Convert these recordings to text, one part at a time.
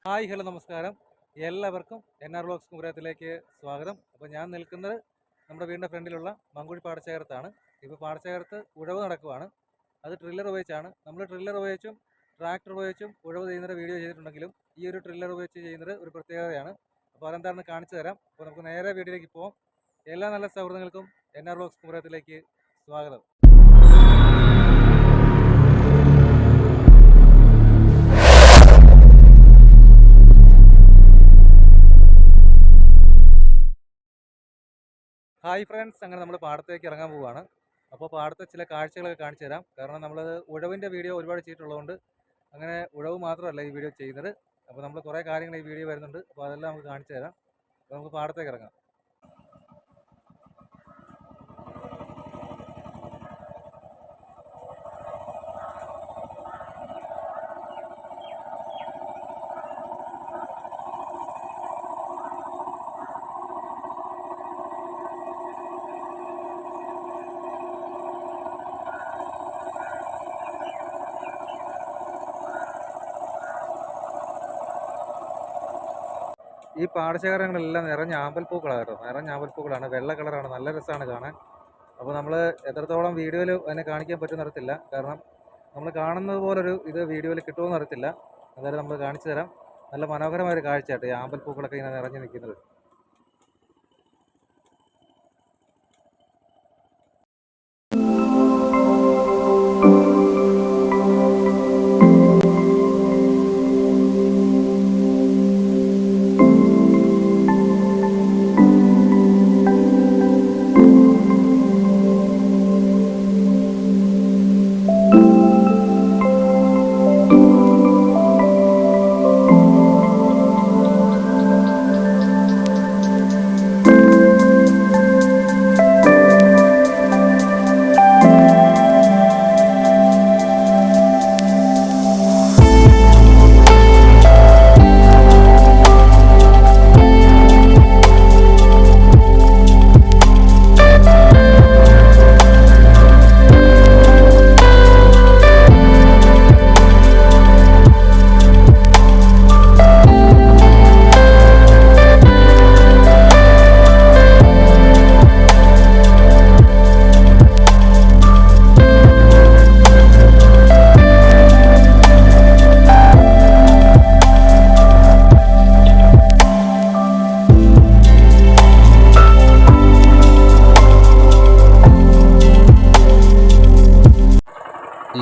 Hi hello നമസ്കാരം. എല്ലാവർക്കും NR vlogs കുമരകത്തിലേക്ക് സ്വാഗതം. അപ്പോൾ ഞാൻ നിൽക്കുന്നത് നമ്മുടെ വീടിൻ്റെ ഫ്രണ്ടിലുള്ള മങ്കുഴി പാടശേഖരത്താണ്. ഇപ്പോൾ പാടശേഖരത്ത് ഉഴവ് നടക്കുവാണ്. അത് ട്രില്ലർ ഉപയോഗിച്ചാണ്. നമ്മൾ ട്രില്ലർ ഉപയോഗിച്ചും ട്രാക്ടർ ഉപയോഗിച്ചും ഉഴവ് ചെയ്യുന്നൊരു വീഡിയോ ചെയ്തിട്ടുണ്ടെങ്കിലും ഈ ഒരു ട്രില്ലർ ഉപയോഗിച്ച് ചെയ്യുന്നത് ഒരു പ്രത്യേകതയാണ്. അപ്പോൾ അതെന്താണെന്ന് കാണിച്ചു തരാം. അപ്പോൾ നമുക്ക് നേരെ വീഡിയോയിലേക്ക് പോകാം. എല്ലാ നല്ല സൗഹൃദങ്ങൾക്കും NR വ്ലോഗ്സ് കുമരകത്തിലേക്ക് സ്വാഗതം. ഹായ് ഫ്രണ്ട്സ്, അങ്ങനെ നമ്മൾ പാടത്തേക്ക് ഇറങ്ങാൻ പോവുകയാണ്. അപ്പോൾ പാടത്തെ ചില കാഴ്ചകളൊക്കെ കാണിച്ചു തരാം. കാരണം നമ്മളത് ഉഴവിൻ്റെ വീഡിയോ ഒരുപാട് ചെയ്തിട്ടുള്ളതുകൊണ്ട് അങ്ങനെ ഉഴവ് മാത്രമല്ല ഈ വീഡിയോ ചെയ്യുന്നത്. അപ്പോൾ നമ്മൾ കുറേ കാര്യങ്ങൾ ഈ വീഡിയോ വരുന്നുണ്ട്. അപ്പോൾ അതെല്ലാം നമുക്ക് കാണിച്ചു തരാം. അപ്പോൾ നമുക്ക് പാടത്തേക്ക് ഇറങ്ങാം. ഈ പാടശേഖരങ്ങളെല്ലാം നിറഞ്ഞ ആമ്പൽപ്പൂക്കളാണ് കേട്ടോ. നിറഞ്ഞ ആമ്പൽപ്പൂക്കളാണ്, വെള്ള കളറാണ്, നല്ല രസമാണ് കാണാൻ. അപ്പോൾ നമ്മൾ എത്രത്തോളം വീഡിയോയിൽ അതിനെ കാണിക്കാൻ പറ്റുമെന്ന് അറിയത്തില്ല. കാരണം നമ്മൾ കാണുന്നത് പോലൊരു ഇത് വീഡിയോയിൽ കിട്ടുമെന്ന് അറിയത്തില്ല. അതായത് നമ്മൾ കാണിച്ചു തരാം. നല്ല മനോഹരമായൊരു കാഴ്ചയായിട്ട് ഈ ആമ്പൽപ്പൂക്കളൊക്കെ ഇങ്ങനെ നിറഞ്ഞു നിൽക്കുന്നത്.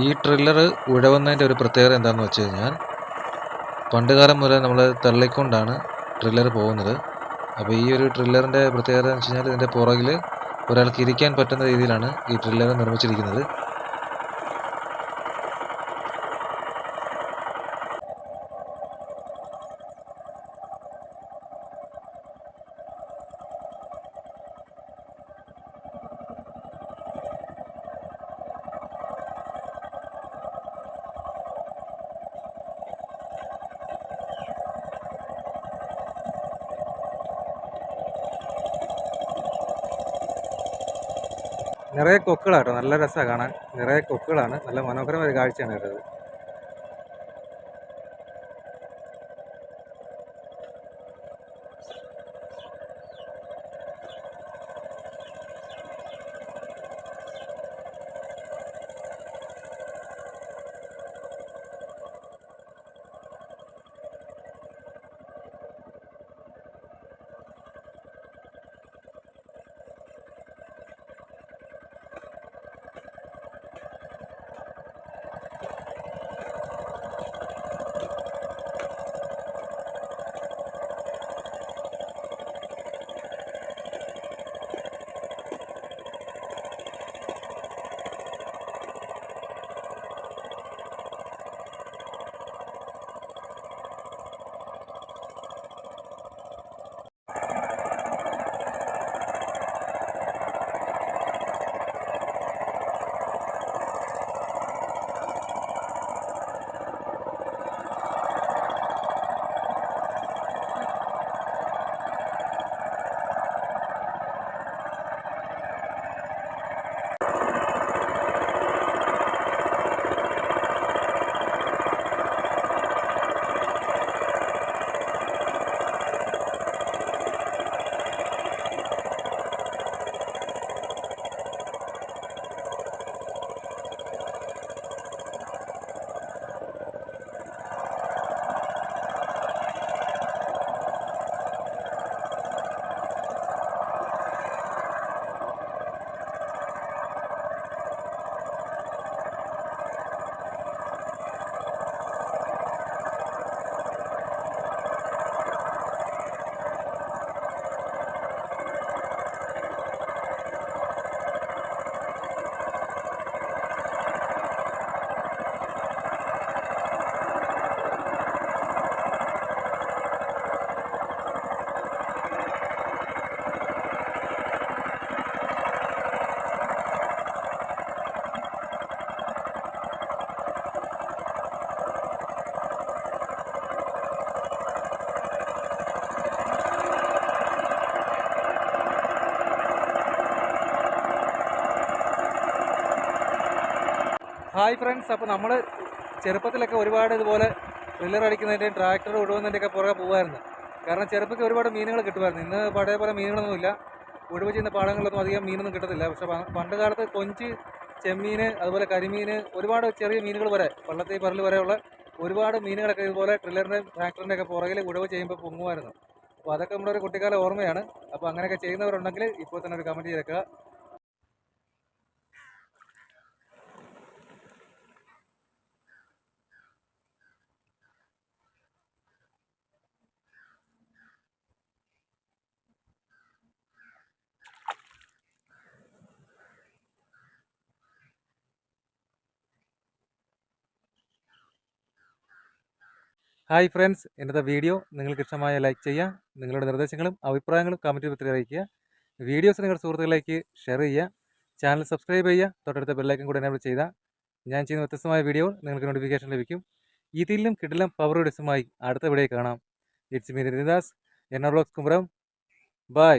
ഈ ട്രില്ലർ ഉഴവുന്നതിൻ്റെ ഒരു പ്രത്യേകത എന്താണെന്ന് വെച്ച് കഴിഞ്ഞാൽ, പണ്ട് കാലം മുതൽ നമ്മൾ തള്ളിക്കൊണ്ടാണ് ട്രില്ലർ പോകുന്നത്. അപ്പോൾ ഈ ഒരു ട്രില്ലറിൻ്റെ പ്രത്യേകത എന്ന് വെച്ച് കഴിഞ്ഞാൽ ഇതിൻ്റെ പുറകിൽ ഒരാൾക്ക് ഇരിക്കാൻ പറ്റുന്ന രീതിയിലാണ് ഈ ട്രില്ലർ നിർമ്മിച്ചിരിക്കുന്നത്. നിറയെ കൊക്കുകളാട്ടോ, നല്ല രസമാണ് കാണാൻ. നിറയെ കൊക്കുകളാണ്, നല്ല മനോഹരമായ കാഴ്ചയാണ് കേട്ടത്. ഹായ് ഫ്രണ്ട്സ്, അപ്പോൾ നമ്മൾ ചെറുപ്പത്തിലൊക്കെ ഒരുപാട് ഇതുപോലെ ട്രില്ലർ അടിക്കുന്നതിൻ്റെയും ട്രാക്ടർ ഒഴുകുന്നതിൻ്റെയൊക്കെ പുറകെ പോകുമായിരുന്നു. കാരണം ചെറുപ്പത്തിൽ ഒരുപാട് മീനുകൾ കിട്ടുമായിരുന്നു. ഇന്ന് പഴയ പോലെ മീനുകളൊന്നുമില്ല. ഒഴിവ് ചെയ്യുന്ന പാടങ്ങളിലൊന്നും അധികം മീനൊന്നും കിട്ടത്തില്ല. പക്ഷേ പണ്ട് കാലത്ത് കൊഞ്ച്, ചെമ്മീൻ, അതുപോലെ കരിമീൻ, ഒരുപാട് ചെറിയ മീനുകൾ വരെ, വള്ളത്തിൽ പരൽ വരെയുള്ള ഒരുപാട് മീനുകളൊക്കെ ഇതുപോലെ ട്രില്ലറിൻ്റെയും ട്രാക്ടറിൻ്റെയൊക്കെ പുറകിൽ ഉഴവ് ചെയ്യുമ്പോൾ പൊങ്ങുമായിരുന്നു. അപ്പോൾ അതൊക്കെ നമ്മുടെ ഒരു കുട്ടിക്കാല ഓർമ്മയാണ്. അപ്പോൾ അങ്ങനെയൊക്കെ ചെയ്യുന്നവരുണ്ടെങ്കിൽ ഇപ്പോൾ തന്നെ ഒരു കമൻറ്റ് ചെയ്തേക്കുക. ഹായ് ഫ്രണ്ട്സ്, ഇന്നത്തെ വീഡിയോ നിങ്ങൾക്ക് ഇഷ്ടമായ ലൈക്ക് ചെയ്യുക. നിങ്ങളുടെ നിർദ്ദേശങ്ങളും അഭിപ്രായങ്ങളും കമൻറ്റ് രൂപത്തിൽ അറിയിക്കുക. വീഡിയോസ് നിങ്ങളുടെ സുഹൃത്തുക്കളിലേക്ക് ഷെയർ ചെയ്യുക. ചാനൽ സബ്സ്ക്രൈബ് ചെയ്യുക. തൊട്ടടുത്ത ബെല്ലൈക്കൻ കൂടെ എനേബിൾ ചെയ്താൽ ഞാൻ ചെയ്യുന്ന വ്യത്യസ്തമായ വീഡിയോ നിങ്ങൾക്ക് നോട്ടിഫിക്കേഷൻ ലഭിക്കും. ഇതിലും കിടിലം പവർ വീഡിയോസുമായി അടുത്ത വീഡിയോ കാണാം. It's me Ravidas, NR vlogs കുമരം. ബൈ.